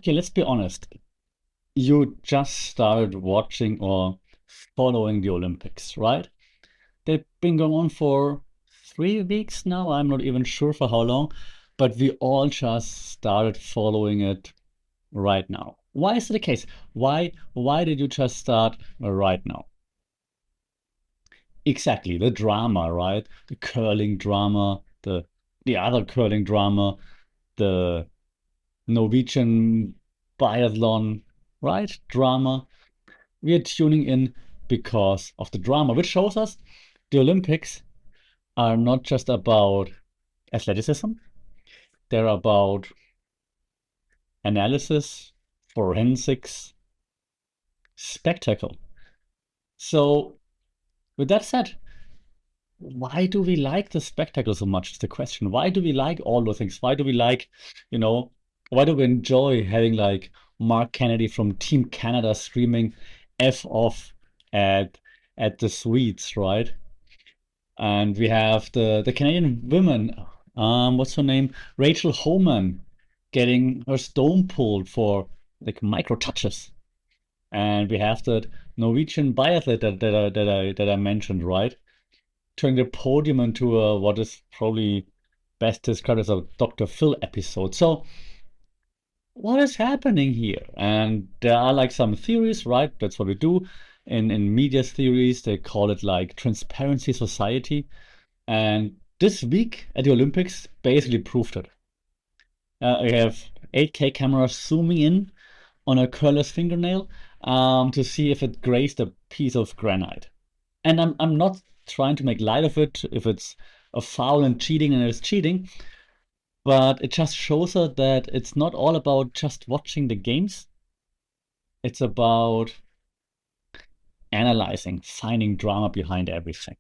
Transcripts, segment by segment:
Okay, let's be honest. You just started watching or following the Olympics, right? They've been going on for 3 weeks now. I'm not even sure for how long, but we all just started following it right now. Why is it the case? Why did you just start right now? Exactly, the drama, right? The curling drama, the other curling drama, the Norwegian biathlon, right? Drama. We are tuning in because of the drama, which shows us the Olympics are not just about athleticism, they're about analysis, forensics, spectacle. So, with that said, why do we like the spectacle so much? Is the question. Why do we like all those things? Why do we like, you know, why do we enjoy having like Mark Kennedy from Team Canada screaming F off at the Swedes, right? And we have the Canadian women, what's her name? Rachel Homan getting her stone pulled for like micro touches. And we have that Norwegian biathlete that I mentioned, right? Turning the podium into what is probably best described as a Dr. Phil episode. So what is happening here? And there are like some theories, right? That's what we do in media theories. They call it like transparency society. And this week at the Olympics basically proved it. We have 8K cameras zooming in on a curler's fingernail to see if it grazed a piece of granite. And I'm not trying to make light of it if it's a foul and cheating and it's cheating, but it just shows us that it's not all about just watching the games. It's about analyzing, finding drama behind everything.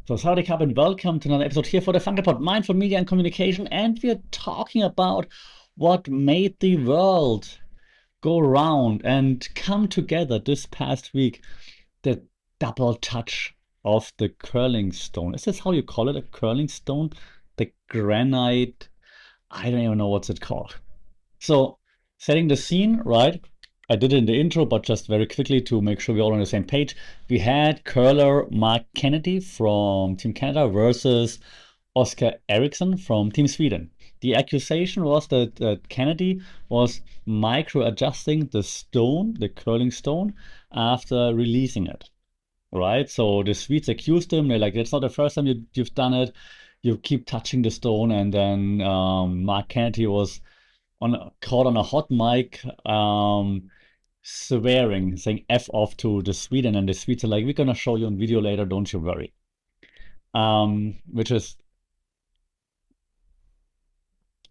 So, Saudi Cup, and welcome to another episode here for the Funkapod Mindful Media and Communication. And we're talking about what made the world go round and come together this past week. The double touch of the curling stone. Is this how you call it? A curling stone? The granite? I don't even know what's it called. So, setting the scene, right? I did it in the intro, but just very quickly to make sure we're all on the same page. We had curler Mark Kennedy from Team Canada versus Oscar Eriksson from Team Sweden. The accusation was that Kennedy was micro adjusting the stone, the curling stone, after releasing it. Right? So the Swedes accused him. They're like, it's not the first time you've done it. You keep touching the stone. And then Mark Kennedy was caught on a hot mic swearing, saying F off to the Sweden, and the Swedes are like, we're gonna show you on video later, don't you worry. Which is,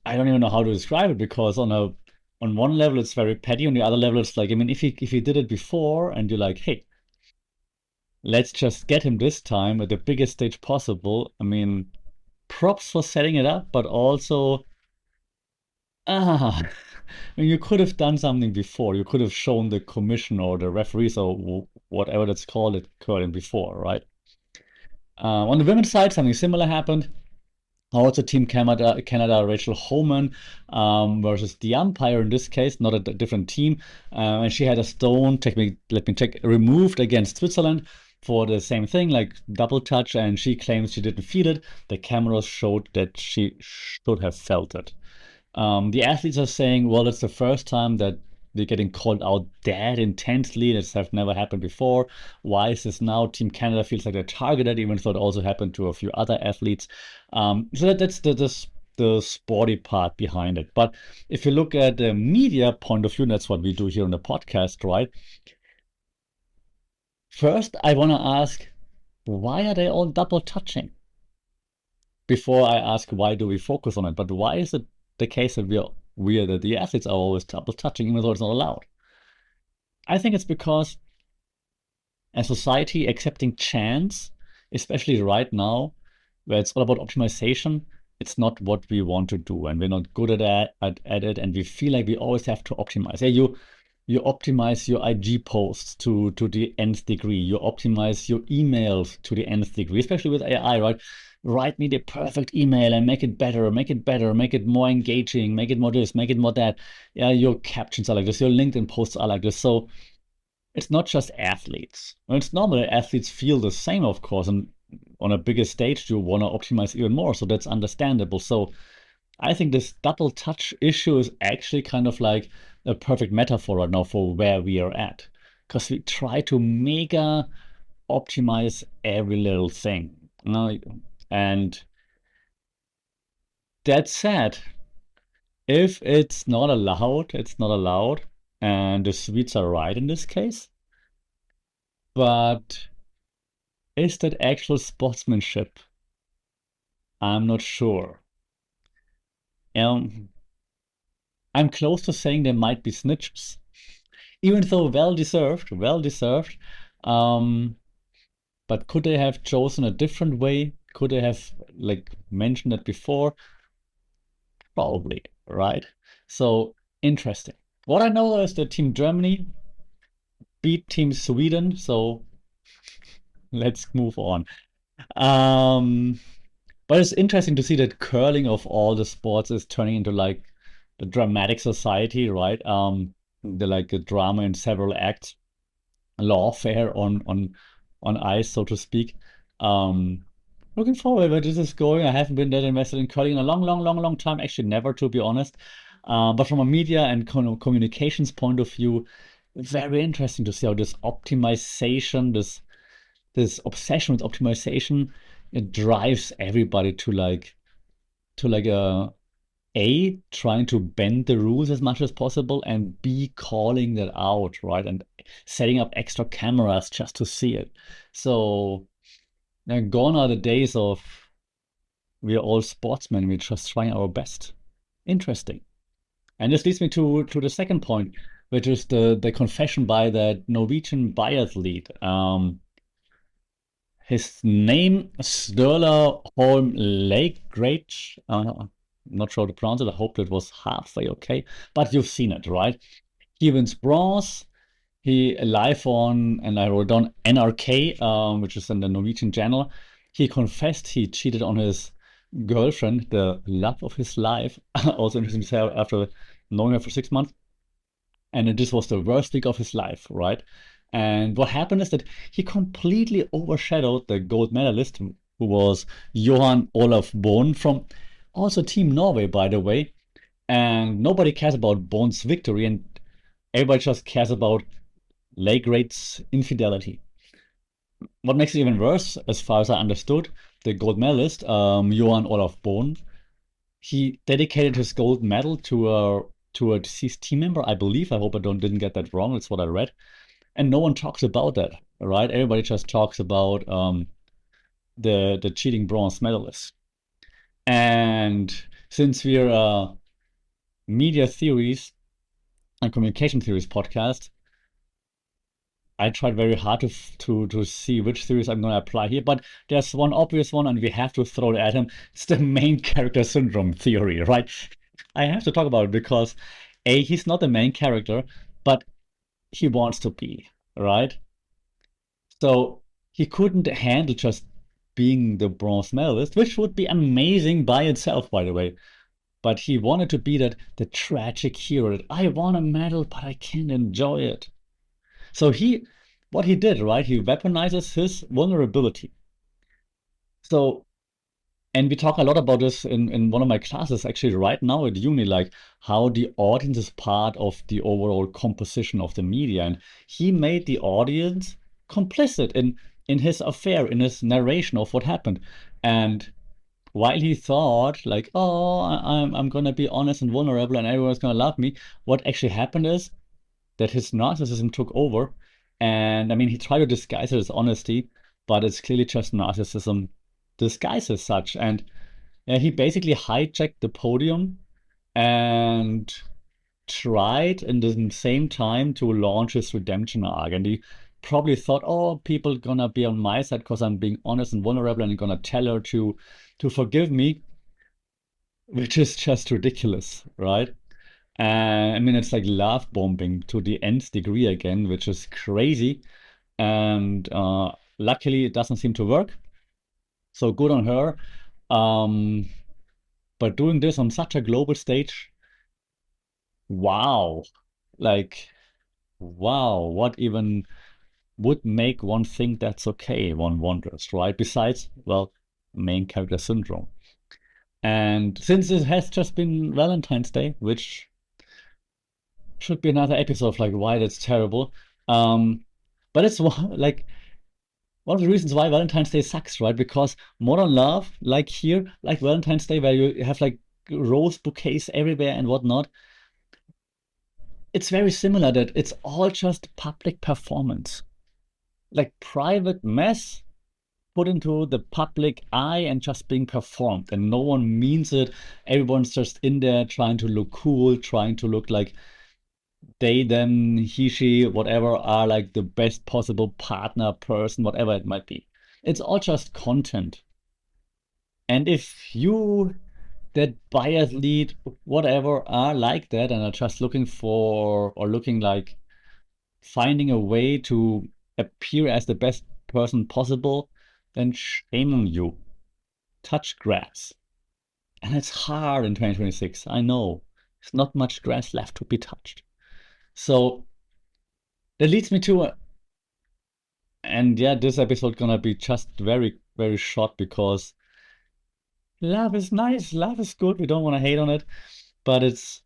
I don't even know how to describe it, because on one level it's very petty, on the other level it's like, I mean, if he did it before and you're like, hey, let's just get him this time at the biggest stage possible. I mean, props for setting it up, but also I mean, you could have done something before. You could have shown the commission or the referees or whatever that's called it curling before, right? On the women's side, something similar happened. Also, Team Canada, Rachel Homan versus the umpire in this case, not a different team. And she had a stone, let me check, removed against Switzerland for the same thing, like double touch, and she claims she didn't feel it. The cameras showed that she should have felt it. The athletes are saying, well, it's the first time that they're getting called out that intensely. This has never happened before. Why is this now? Team Canada feels like they're targeted, even though it also happened to a few other athletes. So that's the sporty part behind it. But if you look at the media point of view, and that's what we do here on the podcast, right? First, I want to ask, why are they all double touching? Before I ask why do we focus on it, but why is it the case that that the athletes are always double touching even though it's not allowed? I think it's because a society accepting chance, especially right now, where it's all about optimization, it's not what we want to do, and we're not good at it, and we feel like we always have to optimize. Yeah, you optimize your IG posts to the nth degree. You optimize your emails to the nth degree, especially with AI, right? write me the perfect email and make it better, make it better, make it more engaging, make it more this, make it more that. Yeah, your captions are like this, your LinkedIn posts are like this. So it's not just athletes. Well, it's normal that athletes feel the same, of course, and on a bigger stage, you want to optimize even more. So that's understandable. So I think this double touch issue is actually kind of like a perfect metaphor right now for where we are at. Because we try to mega optimize every little thing. You know? And that said, if it's not allowed, it's not allowed. And the Swedes are right in this case. But is that actual sportsmanship? I'm not sure. Um, I'm close to saying there might be snitches, even though well deserved, well deserved. Um, but could they have chosen a different way? Could they have like mentioned it before? Probably, right? So interesting. What I know is that Team Germany beat Team Sweden, so let's move on. Um, but it's interesting to see that curling of all the sports is turning into like the dramatic society, right? The like a drama in several acts, lawfare on ice, so to speak. Um, Looking forward where this is going. I haven't been that invested in curling in a long, long, long, long time. Actually, never, to be honest. But from a media and communications point of view, very interesting to see how this optimization, this obsession with optimization, it drives everybody to like a trying to bend the rules as much as possible, and B calling that out, right? And setting up extra cameras just to see it. So gone are the days of we're all sportsmen, we're just trying our best. Interesting. And this leads me to the second point, which is the confession by that Norwegian biathlete. His name Sturla Holm Lægreid. Not sure how to pronounce it. I hope it was halfway okay. But you've seen it, right? He wins bronze. He live on, and I wrote down NRK, which is in the Norwegian channel. He confessed he cheated on his girlfriend, the love of his life, also interesting to say after knowing her for 6 months. And this was the worst week of his life, right? And what happened is that he completely overshadowed the gold medalist, who was Johan Olaf Bohn from also Team Norway, by the way. And nobody cares about Bohn's victory, and everybody just cares about Lægreid's infidelity. What makes it even worse, as far as I understood, the gold medalist, Johan Olaf Bohn, he dedicated his gold medal to a deceased team member, I believe. I hope I didn't get that wrong. That's what I read. And no one talks about that, right? Everybody just talks about the cheating bronze medalist. And since we're a media theories and communication theories podcast, I tried very hard to see which theories I'm going to apply here, but there's one obvious one, and we have to throw it at him. It's the main character syndrome theory, right? I have to talk about it because A, he's not the main character, but he wants to be, right? So he couldn't handle just being the bronze medalist, which would be amazing by itself, by the way. But he wanted to be the tragic hero that I want a medal, but I can't enjoy it. So what he did, right? He weaponizes his vulnerability. So, and we talk a lot about this in one of my classes actually right now at uni, like how the audience is part of the overall composition of the media. And he made the audience complicit in his affair, in his narration of what happened. And while he thought like, oh, I'm gonna be honest and vulnerable and everyone's gonna love me, what actually happened is that his narcissism took over. And I mean, he tried to disguise it as honesty, but it's clearly just narcissism disguised as such. And he basically hijacked the podium and tried in the same time to launch his redemption arc. And he probably thought, oh, people gonna be on my side because I'm being honest and vulnerable and gonna tell her to forgive me, which is just ridiculous, right? I mean, it's like love bombing to the nth degree again, which is crazy. And luckily, it doesn't seem to work. So good on her. Um, but doing this on such a global stage, wow. Like, wow, what even would make one think that's okay? One wonders, right? Besides, well, main character syndrome. And since it has just been Valentine's Day, which should be another episode of like why that's terrible. Um, but it's like one of the reasons why Valentine's Day sucks, right? Because modern love, like here, like Valentine's Day, where you have like rose bouquets everywhere and whatnot, it's very similar that it's all just public performance, like private mess put into the public eye and just being performed, and no one means it. Everyone's just in there trying to look cool, trying to look like they, them, he, she, whatever, are like the best possible partner, person, whatever it might be. It's all just content. And if you, that buyer's lead, whatever, are like that and are just looking for or looking like finding a way to appear as the best person possible, then shame on you. Touch grass. And it's hard in 2026. I know. There's not much grass left to be touched. So that leads me to and yeah, this episode gonna be just very, very short because love is nice, love is good. We don't want to hate on it, but it's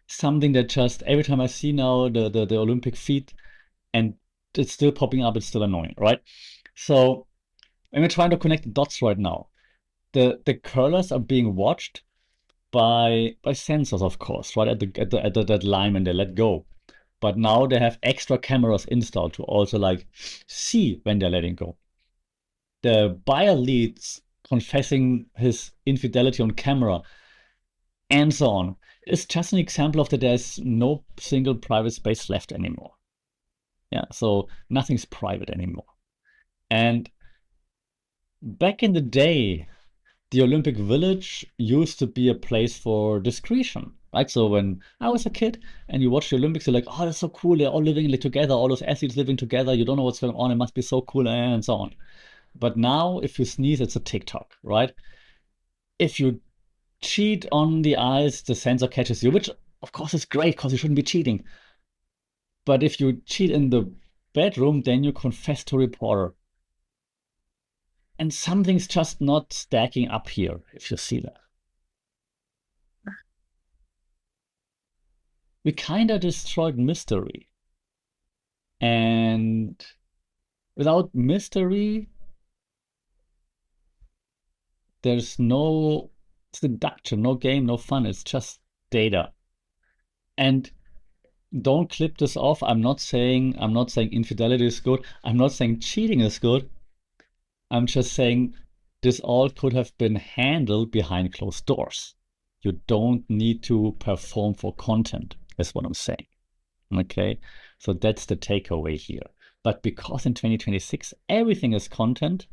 something that just every time I see now the Olympic feat and it's still popping up, it's still annoying, right? So when we're trying to connect the dots right now, the curlers are being watched by sensors, of course, right at that line when they let go. But now they have extra cameras installed to also like see when they're letting go. The buyer leads confessing his infidelity on camera and so on. It's just an example of that there's no single private space left anymore. Yeah, so nothing's private anymore. And back in the day, the Olympic Village used to be a place for discretion, right? So when I was a kid and you watch the Olympics, you're like, oh, that's so cool. They're all living together, all those athletes living together. You don't know what's going on. It must be so cool and so on. But now, if you sneeze, it's a TikTok, right? If you cheat on the ice, the sensor catches you, which of course is great because you shouldn't be cheating. But if you cheat in the bedroom, then you confess to a reporter. And something's just not stacking up here, if you see that. We kind of destroyed mystery. And without mystery, there's no seduction, no game, no fun. It's just data. And don't clip this off. I'm not saying infidelity is good. I'm not saying cheating is good. I'm just saying this all could have been handled behind closed doors. You don't need to perform for content, is what I'm saying. Okay, so that's the takeaway here. But because in 2026 everything is content,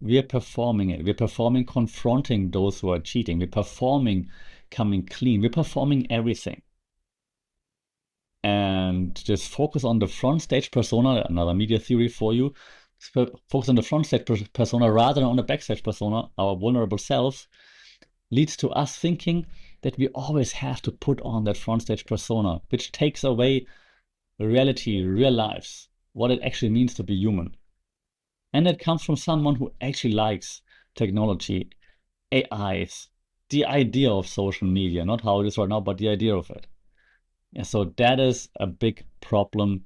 we are performing it. We're performing confronting those who are cheating. We're performing coming clean. We're performing everything. And just focus on the front stage persona, another media theory for you. Focus on the front stage persona rather than on the backstage persona, our vulnerable selves, leads to us thinking that we always have to put on that front stage persona, which takes away reality, real lives, what it actually means to be human. And it comes from someone who actually likes technology, AIs, the idea of social media, not how it is right now, but the idea of it. Yeah, so that is a big problem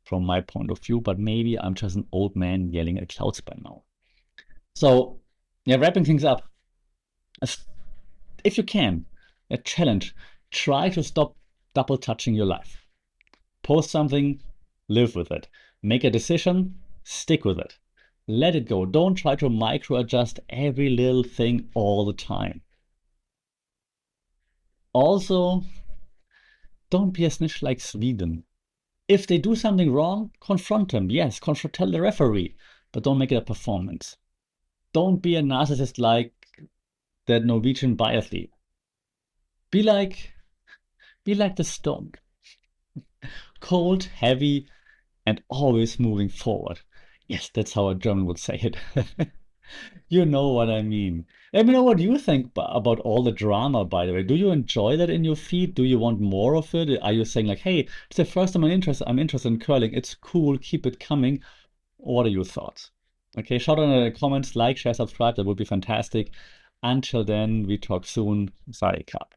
from my point of view, but maybe I'm just an old man yelling at clouds by now. So, yeah, wrapping things up, if you can, a challenge, try to stop double touching your life. Post something, live with it. Make a decision, stick with it. Let it go. Don't try to micro adjust every little thing all the time. Also, don't be a snitch like Sweden. If they do something wrong, confront them. Yes, tell the referee, but don't make it a performance. Don't be a narcissist like that Norwegian biathlete. Be like, be like the stone, cold, heavy, and always moving forward. Yes, that's how a German would say it. You know what I mean. Let me know what you think about all the drama, by the way. Do you enjoy that in your feed? Do you want more of it? Are you saying like, hey, it's the first time I'm interested in curling. It's cool, keep it coming. What are your thoughts? Okay, shout out in the comments, like, share, subscribe. That would be fantastic. Until then, we talk soon. Sorry, Cup.